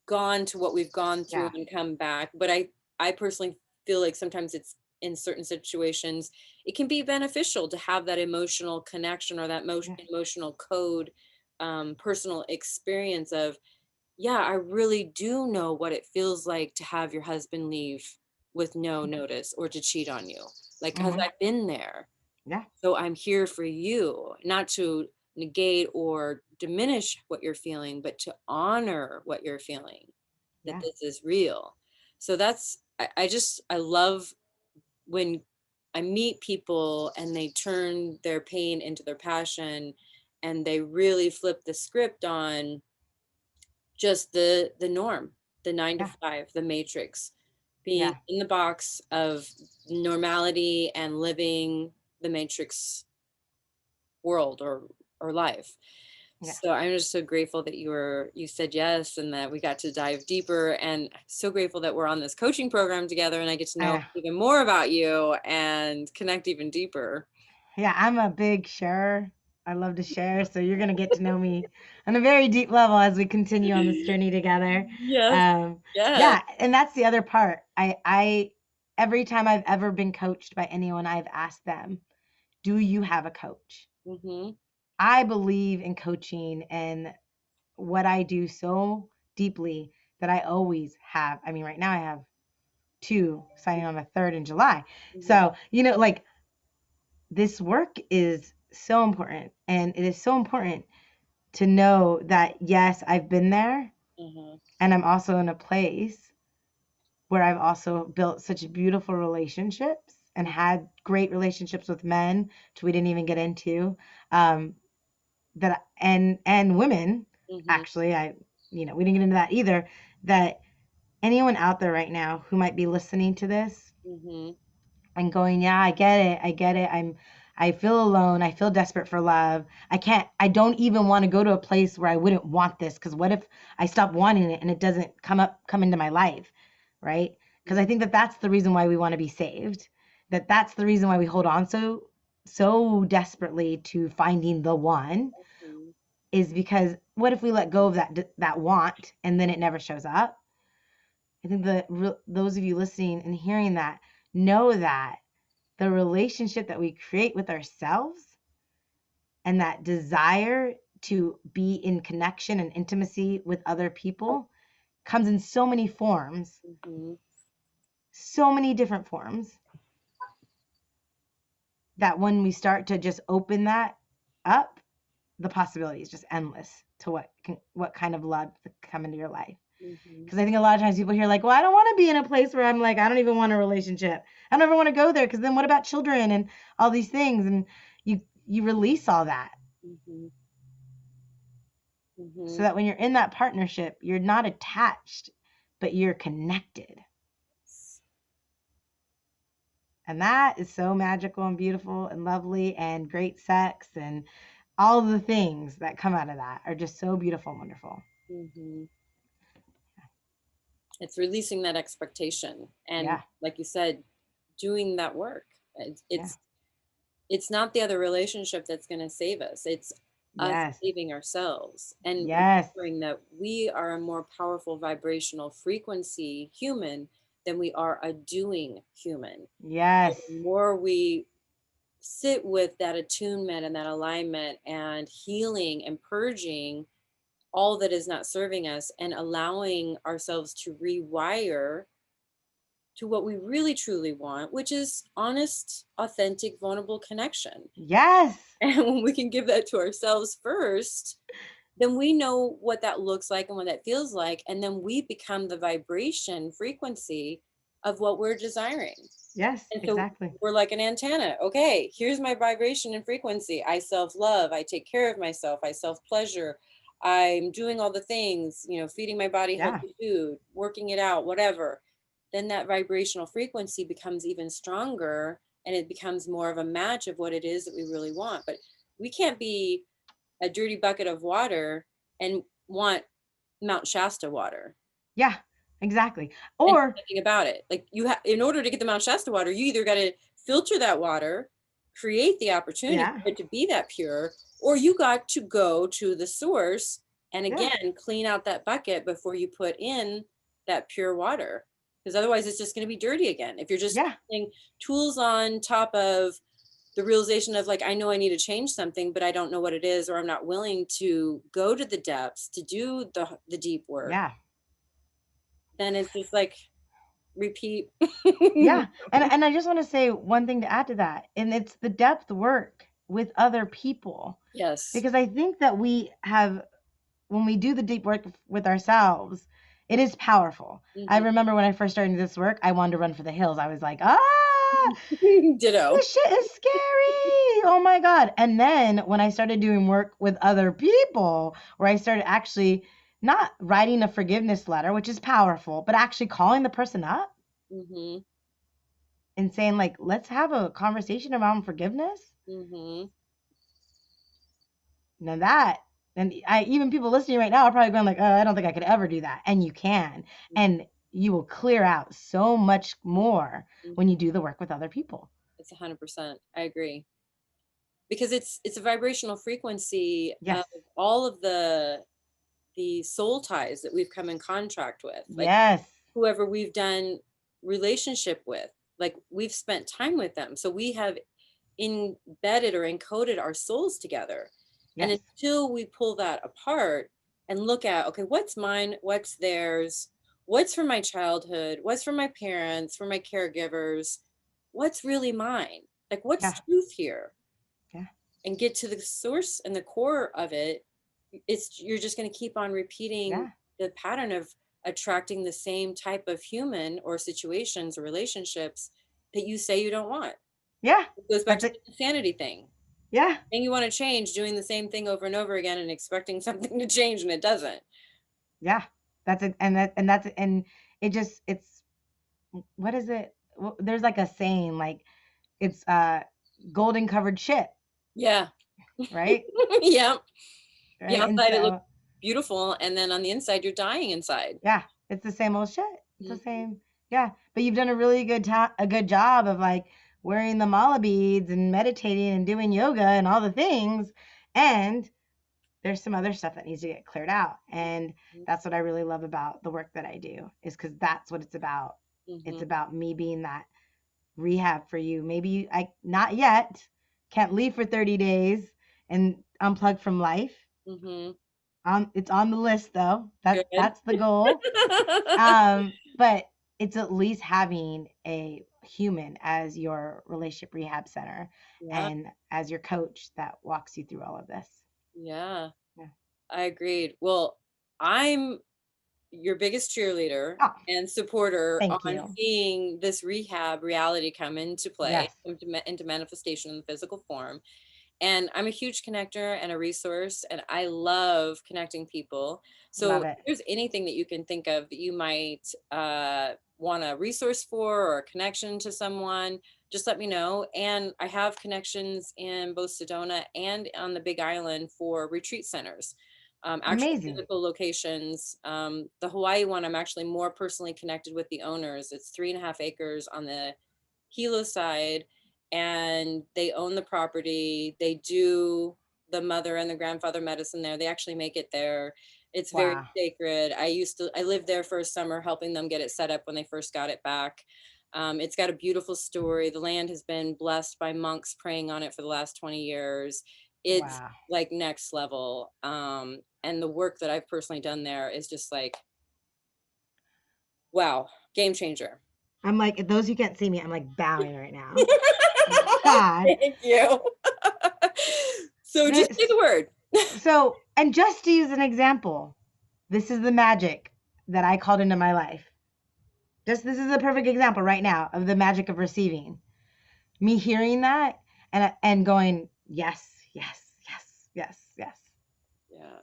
gone to what we've gone through Yeah. and come back. But I personally feel like sometimes it's in certain situations, it can be beneficial to have that emotional connection or that Yeah. emotional code, personal experience of, yeah, I really do know what it feels like to have your husband leave with no notice or to cheat on you. Like, because Hmm. I've been there. Yeah. So I'm here for you, not to negate or diminish what you're feeling, but to honor what you're feeling, that Yeah. this is real. So I love when I meet people and they turn their pain into their passion and they really flip the script on just the norm, the 9 to 5, the matrix, being Yeah. in the box of normality and living the matrix world or life. Yeah. So I'm just so grateful that you said yes and that we got to dive deeper, and so grateful that we're on this coaching program together and I get to know Yeah. even more about you and connect even deeper. Yeah. I'm a big sharer. I love to share. So you're going to get to know me on a very deep level as we continue on this journey together. Yes. Um, Yes. yeah. And that's the other part. Every time I've ever been coached by anyone, I've asked them, do you have a coach? Mm-hmm. I believe in coaching and what I do so deeply that I always have. I mean, right now I have two, signing on a third in July. Mm-hmm. So, like this work is so important. And it is so important to know that, yes, I've been there Mm-hmm. and I'm also in a place where I've also built such beautiful relationships and had great relationships with men, which we didn't even get into. Um, that and women, Mm-hmm. actually, we didn't get into that either. That anyone out there right now who might be listening to this Mm-hmm. and going, yeah, I get it. I feel alone. I feel desperate for love. I don't even want to go to a place where I wouldn't want this. Cause what if I stop wanting it and it doesn't come into my life? Right. Cause I think that that's the reason why we want to be saved. That's the reason why we hold on so desperately to finding the one, Mm-hmm. is because what if we let go of that want and then it never shows up? I think that those of you listening and hearing that know that the relationship that we create with ourselves and that desire to be in connection and intimacy with other people comes in so many forms, Mm-hmm. so many different forms, that when we start to just open that up, the possibility is just endless. to what kind of love to come into your life. Mhm. Because I think a lot of times people hear like, well, I don't want to be in a place where I'm like, I don't even want a relationship. I don't ever want to go there because then what about children and all these things? And you release all that Mhm. so Mhm. that when you're in that partnership, you're not attached, but you're connected. And that is so magical and beautiful and lovely, and great sex and all the things that come out of that are just so beautiful and wonderful. Mhm. It's releasing that expectation, and Yeah. like you said, doing that work. It's Yeah. it's, it's not the other relationship that's going to save us. It's us Yes. saving ourselves and Yes. remembering that we are a more powerful vibrational frequency human than we are a doing human. Yes. The more we sit with that attunement and that alignment and healing and purging all that is not serving us and allowing ourselves to rewire to what we really truly want, which is honest, authentic, vulnerable connection. Yes. And when we can give that to ourselves first, then we know what that looks like and what that feels like. And then we become the vibration frequency of what we're desiring. Yes. And so Exactly. we're like an antenna. Okay, here's my vibration and frequency. I self love. I take care of myself. I self pleasure. I'm doing all the things, feeding my body Yeah. healthy food, working it out, whatever. Then that vibrational frequency becomes even stronger and it becomes more of a match of what it is that we really want. But we can't be a dirty bucket of water and want Mount Shasta water Yeah. Exactly. and Or nothing about it. Like in order to get the Mount Shasta water, you either got to filter that water, create the opportunity yeah. for it to be that pure, or you got to go to the source and Yeah. again clean out that bucket before you put in that pure water. Because otherwise, it's just going to be dirty again. If you're just Yeah. putting tools on top of the realization of like, I know I need to change something, but I don't know what it is, or I'm not willing to go to the depths to do the deep work, Yeah. then it's just like repeat. Yeah. And I just want to say one thing to add to that, and it's the depth work with other people. Yes. Because I think that when we do the deep work with ourselves, it is powerful. I Mhm. remember when I first started this work, I wanted to run for the hills. I was like, Ditto. this shit is scary. Oh my God. And then when I started doing work with other people, where I started actually not writing a forgiveness letter, which is powerful, but actually calling the person up Mhm. and saying, like, let's have a conversation around forgiveness. Mhm. Now that, and even people listening right now are probably going like, oh, I don't think I could ever do that. And you can. And you will clear out so much more when you do the work with other people. It's 100%. I agree. Because it's a vibrational frequency Yes. of all of the soul ties that we've come in contact with. Like Yes. whoever we've done relationship with, like we've spent time with them. So we have embedded or encoded our souls together. And Yes. until we pull that apart and look at, okay, what's mine, what's theirs, what's from my childhood, what's from my parents, from my caregivers, what's really mine? Like what's Yeah. truth here? Yeah. And get to the source and the core of it. You're just going to keep on repeating Yeah. the pattern of attracting the same type of human or situations or relationships that you say you don't want. Yeah. It goes back That's to it. the insanity thing. Yeah. And you want to change doing the same thing over and over again and expecting something to change and it doesn't. Yeah. That's it. And it's, what is it? There's like a saying, like, it's golden covered shit, Yeah. right? Yeah. The Right. And outside it looks so, beautiful and then on the inside you're dying inside. yeah, it's the same old shit. It's the Mhm. same. Yeah. But you've done a really a good job of like wearing the mala beads and meditating and doing yoga and all the things. And there's some other stuff that needs to get cleared out. And that's what I really love about the work that I do, is because that's what it's about. It's Mhm. about me being that rehab for you. Maybe I not yet can't leave for 30 days and unplug from life. Mhm. It's on the list though. Good. That's the goal. But it's at least having a human as your relationship rehab center Yeah. and as your coach that walks you through all of this. Yeah. Yeah. I agreed. Well, I'm your biggest cheerleader Oh, and supporter thank on you. seeing this rehab reality come into play, Yes, into manifestation in the physical form. And I'm a huge connector and a resource, and I love connecting people. So love if it. there's anything that you can think of that you might want a resource for or a connection to someone, just let me know. And I have connections in both Sedona and on the Big Island for retreat centers. Actual Amazing. physical locations. The Hawaii one, I'm actually more personally connected with the owners. It's 3.5 acres on the Hilo side, and they own the property. They do the mother and the grandfather medicine there. They actually make it there. It's very Wow. sacred. I lived there for a summer helping them get it set up when they first got it back. It's got a beautiful story. The land has been blessed by monks praying on it for the last 20 years. It's Wow. like next level. And the work that I've personally done there is just like, wow, game changer. I'm like, those who can't see me, I'm like bowing right now. God. Thank you. So just say This, the word. so, and just to use an example, this is the magic that I called into my life. Just this is a perfect example right now of the magic of receiving. Me hearing that and going, yes, yes, yes, yes, yes. Yeah.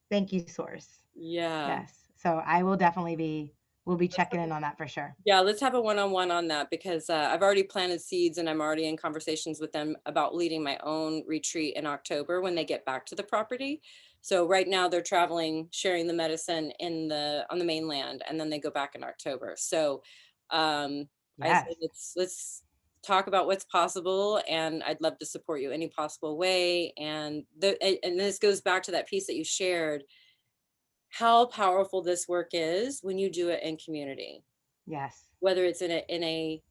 Thank you, source. Yeah. Yes. So I will definitely we'll be checking in on that for sure. Yeah, let's have a one-on-one on that because I've already planted seeds and I'm already in conversations with them about leading my own retreat in October when they get back to the property. So right now they're traveling, sharing the medicine on the mainland, and then they go back in October. So I Yes. said let's talk about what's possible, and I'd love to support you any possible way. And this goes back to that piece that you shared, how powerful this work is when you do it in community, Yes. whether it's in a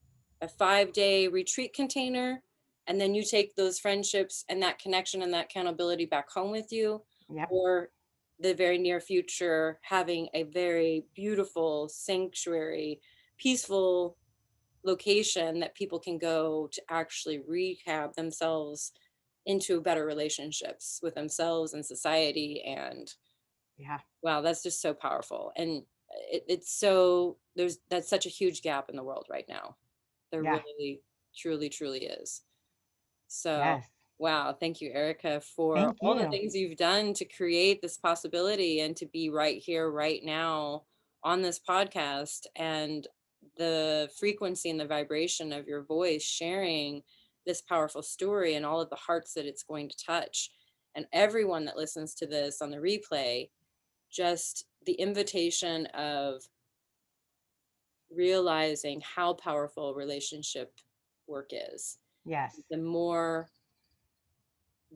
5-day retreat container, and then you take those friendships and that connection and that accountability back home with you, Yep. or the very near future having a very beautiful sanctuary, peaceful location that people can go to actually rehab themselves into better relationships with themselves and society. And Yeah. wow, that's just so powerful. And it's so that's such a huge gap in the world right now. There Yeah. really, truly, truly is. So, Yes. wow, thank you, Erica, for Thank all the you. things you've done to create this possibility and to be right here, right now on this podcast, and the frequency and the vibration of your voice sharing this powerful story and all of the hearts that it's going to touch. And everyone that listens to this on the replay, just the invitation of realizing how powerful relationship work is. Yes. The more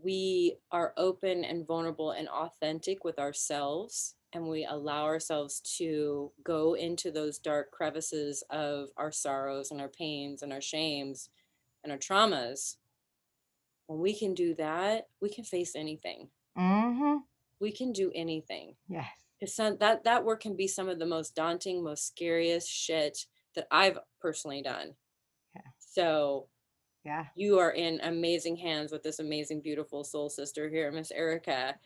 we are open and vulnerable and authentic with ourselves, and we allow ourselves to go into those dark crevices of our sorrows and our pains and our shames and our traumas, when we can do that, we can face anything. Mm-hmm. We can do anything. Yes. Because that work can be some of the most daunting, most scariest shit that I've personally done. Yeah. So Yeah. you are in amazing hands with this amazing, beautiful soul sister here, Miss Erica.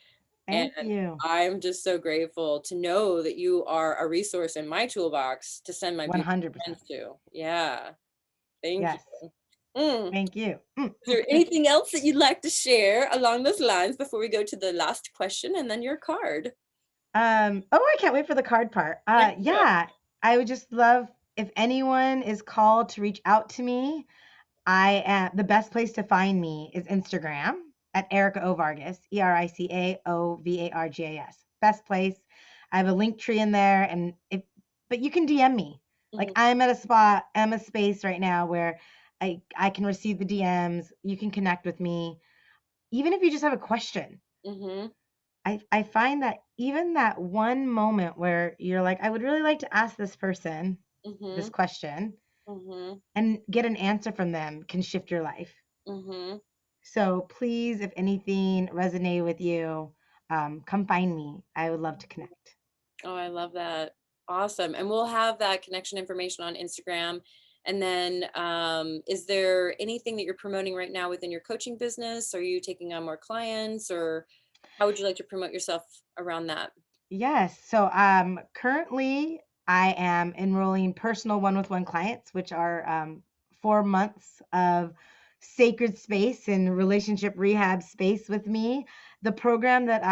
And Thank you. I'm just so grateful to know that you are a resource in my toolbox to send my beautiful 100%. friends to. Yeah. Thank you. Yes. Mm. Thank you. Mm. Is there anything else that you'd like to share along those lines before we go to the last question and then your card? Oh, I can't wait for the card part. I know. Yeah, I would just love if anyone is called to reach out to me. I am the best place to find me is Instagram at Erica O Vargas, ERICAOVARGAS. Best place. I have a link tree in there, and if but you can DM me. Like Mhm, I'm a space right now where I can receive the DMs. You can connect with me, even if you just have a question. mhm, I find that even that one moment where you're like, I would really like to ask this person this mhm, question mhm, and get an answer from them can shift your life. mhm. So please, if anything resonated with you, come find me. I would love to connect. Oh, I love that. Awesome. And we'll have that connection information on Instagram. And then, is there anything that you're promoting right now within your coaching business? Are you taking on more clients or? How would you like to promote yourself around that? Yes. So currently I am enrolling personal one-with-one clients, which are 4 months of sacred space and relationship rehab space with me. The program that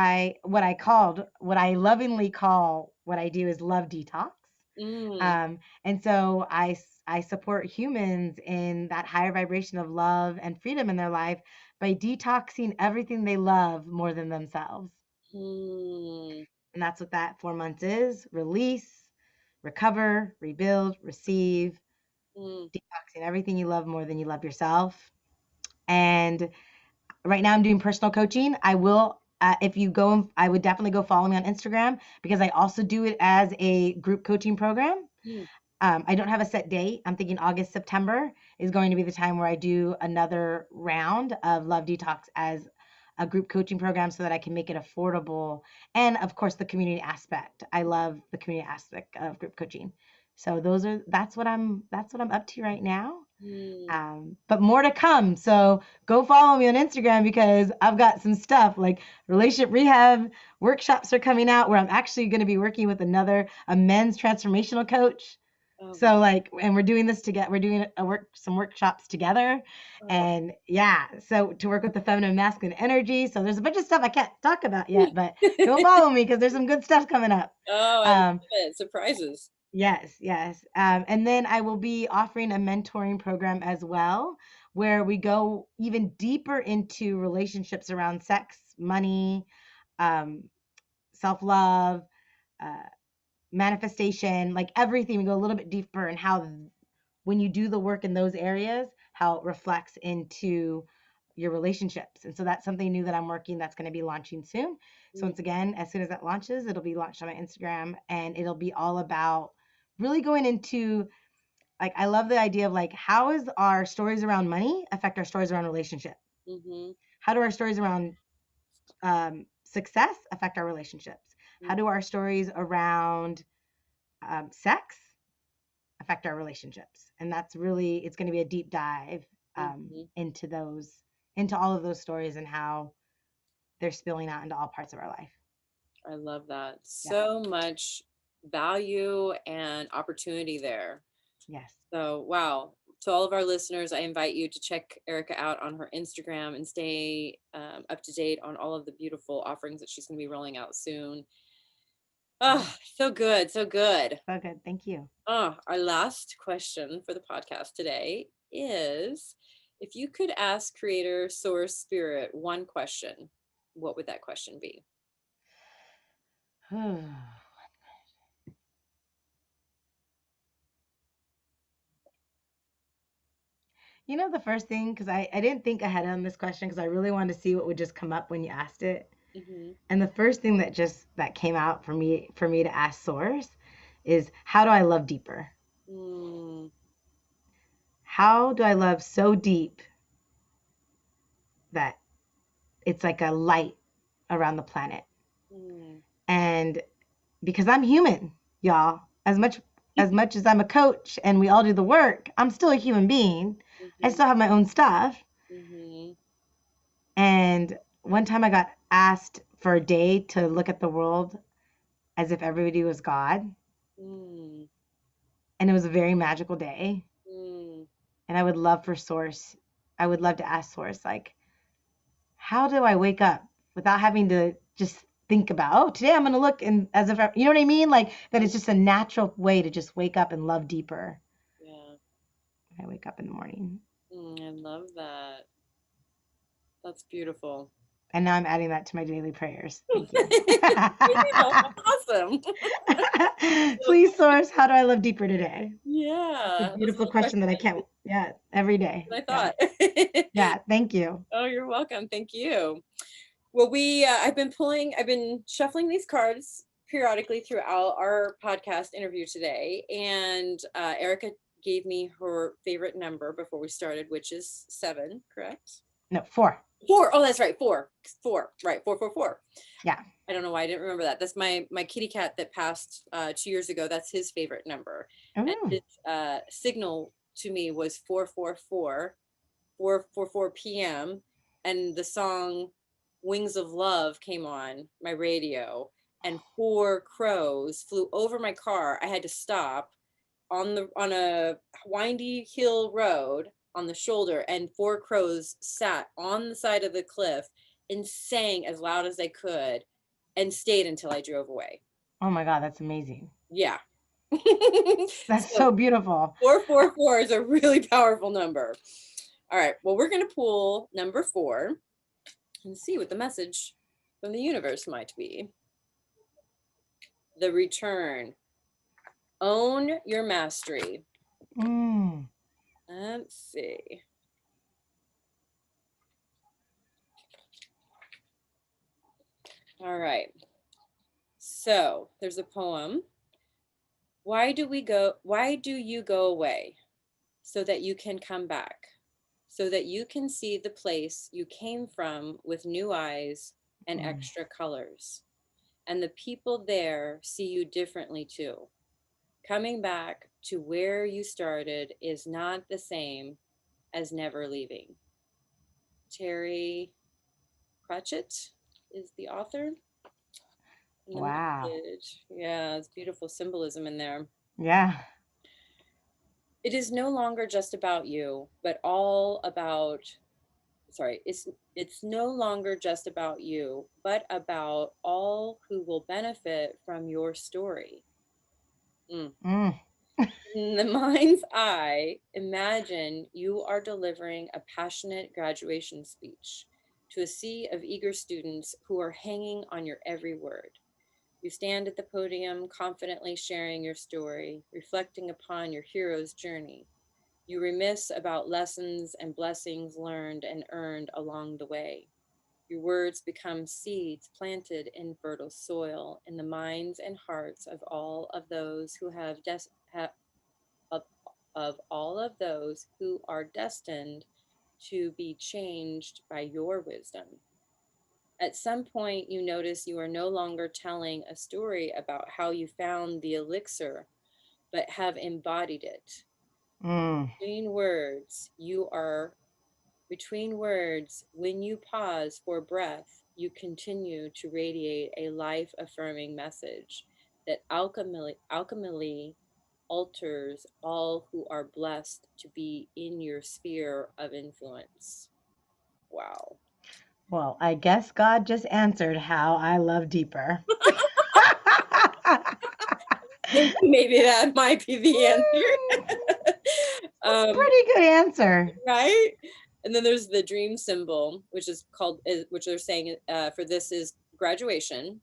what I lovingly call what I do is love detox. Mm, And so I support humans in that higher vibration of love and freedom in their life by detoxing everything they love more than themselves. mm, And that's what that 4 months is: release, recover, rebuild, receive, mm, detoxing everything you love more than you love yourself. And right now I'm doing personal coaching. I will, if you go, I would definitely go follow me on Instagram because I also do it as a group coaching program. mm, I don't have a set date. I'm thinking August, September is going to be the time where I do another round of Love Detox as a group coaching program so that I can make it affordable. And of course, the community aspect. I love the community aspect of group coaching. So that's what I'm up to right now. mm. But more to come. So go follow me on Instagram because I've got some stuff like relationship rehab workshops are coming out where I'm actually going to be working with a men's transformational coach. Oh, So like, and we're doing this together. We're doing some workshops together, oh. and yeah. So to work with the feminine masculine energy. So there's a bunch of stuff I can't talk about yet, but go follow me because there's some good stuff coming up. Oh, I love Um, it. Surprises. Yes, yes. And then I will be offering a mentoring program as well, where we go even deeper into relationships around sex, money, um, self-love, uh, manifestation, like everything. We go a little bit deeper in how, when you do the work in those areas, how it reflects into your relationships. And so that's something new that I'm working that's going to be launching soon. So Mm, once again, as soon as that launches, it'll be launched on my Instagram and it'll be all about really going into, like, I love the idea of like, how is our stories around money affect our stories around relationship? mhm, How do our stories around success affect our relationships? How mm, do our stories around sex affect our relationships? And that's really, it's going to be a deep dive mhm. into all of those stories and how they're spilling out into all parts of our life. I love that. Yeah. So much value and opportunity there. Yes. So, wow. To all of our listeners, I invite you to check Erica out on her Instagram and stay up to date on all of the beautiful offerings that she's going to be rolling out soon. Yeah. Oh, so good. So good. So good. Thank you. Oh, our last question for the podcast today is, if you could ask creator, source, spirit one question, what would that question be? You know, the first thing, because I didn't think ahead on this question because I really wanted to see what would just come up when you asked it. Hmm. And the first thing that came out for me to ask source is, how do I love deeper? Mm, How do I love so deep that it's like a light around the planet? mm, And because I'm human, y'all, as much as I'm a coach and we all do the work, I'm still a human being. I mhm, still have my own stuff. mhm, And one time I got asked for a day to look at the world as if everybody was God. mm, And it was a very magical day. mm. And I would love to ask Source, like, how do I wake up without having to just think about, oh, today I'm going to look and as if, you know what I mean? Like, that it's just a natural way to just wake up and love deeper Yeah. when I wake up in the morning. I love that. That's beautiful. And now I'm adding that to my daily prayers. Thank you. Awesome. Please, Source, how do I love deeper today? It's a Yeah, that's a beautiful good question that I question. can't, yeah, every day. I Yeah. thought. Yeah. Thank you. Oh, you're welcome. Thank you. Well, I've been shuffling these cards periodically throughout our podcast interview today, and Erica gave me her favorite number before we started, which is 7, correct? No, 4. 4. Oh, that's right. 4. 4. Right. 444. Yeah. I don't know why I didn't remember that. That's my kitty cat that passed 2 years ago. That's his favorite number, and Oh, his signal to me was 444, 444 p.m. And the song Wings of Love came on my radio, and four crows flew over my car. I had to stop on a windy hill road on the shoulder, and four crows sat on the side of the cliff and sang as loud as they could and stayed until I drove away. Oh my God, that's amazing. Yeah. That's so beautiful. 444 is a really powerful number. All right, well, we're going to pull number 4 and see what the message from the universe might be. The return. Own your mastery. Let's see. All right. So there's a poem. Why do you go away? So that you can come back. So that you can see the place you came from with new eyes and extra colors. And the people there see you differently too. Coming back to where you started is not the same as never leaving. Terry Pratchett is the author. And the Wow. message, yeah, it's beautiful symbolism in there. Yeah. It is no longer just about you, but all about, it's no longer just about you, but about all who will benefit from your story. In the mind's eye, imagine you are delivering a passionate graduation speech to a sea of eager students who are hanging on your every word. You stand at the podium, confidently sharing your story, reflecting upon your hero's journey. You reminisce about lessons and blessings learned and earned along the way. Your words become seeds planted in fertile soil in the minds and hearts of all of those who of all of those who are destined to be changed by your wisdom. At some point, you notice you are no longer telling a story about how you found the elixir, but have embodied it. Between words, when you pause for breath, you continue to radiate a life-affirming message that alchemically alters all who are blessed to be in your sphere of influence. Wow. Well, I guess God just answered how I love deeper. Maybe that might be the answer. Pretty good answer. Right? And then there's the dream symbol, which they're saying for this is graduation.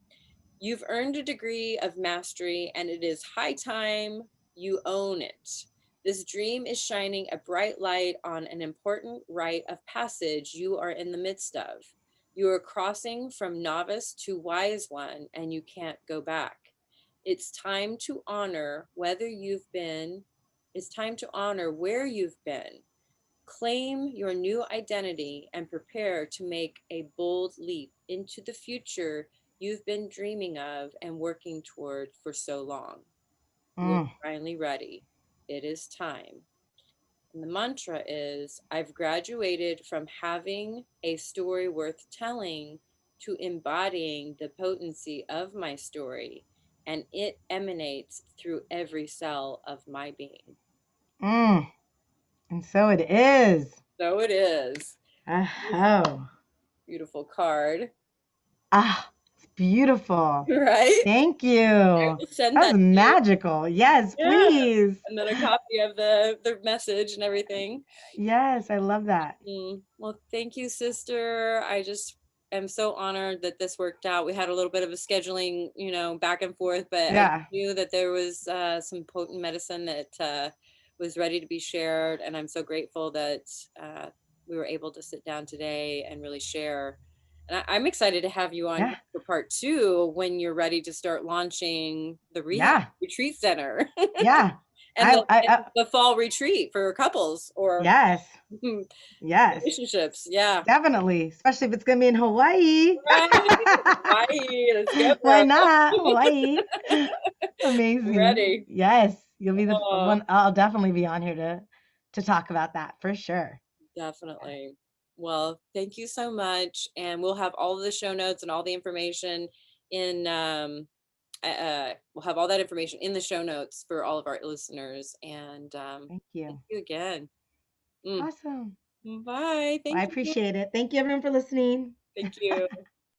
You've earned a degree of mastery, and it is high time you own it. This dream is shining a bright light on an important rite of passage you are in the midst of. You are crossing from novice to wise one, and you can't go back. It's time to honor where you've been. Claim your new identity and prepare to make a bold leap into the future you've been dreaming of and working toward for so long. You're finally ready. It is time. And the mantra is, I've graduated from having a story worth telling to embodying the potency of my story, and it emanates through every cell of my being. And so it is. So it is. Oh. Beautiful card. It's beautiful. Right? Thank you. That was magical. Yes, please. And then a copy of the message and everything. Yes, I love that. Well, thank you, sister. I just am so honored that this worked out. We had a little bit of a scheduling, back and forth, but I knew that there was some potent medicine that was ready to be shared. And I'm so grateful that we were able to sit down today and really share. And I'm excited to have you on for part 2 when you're ready to start launching the retreat center. And the fall retreat for couples or relationships. Yeah, definitely, especially if it's gonna be in Hawaii. Right. Hawaii, let's go. Why not Hawaii? Amazing. Ready? Yes, you'll be the one. I'll definitely be on here to talk about that for sure. Definitely. Well, thank you so much. And we'll have all of the show notes and all the information in, we'll have all that information in the show notes for all of our listeners. And Thank thank you. you again. Mm. Awesome. Bye. Well, I Thank you. appreciate it. Thank you everyone for listening. Thank you.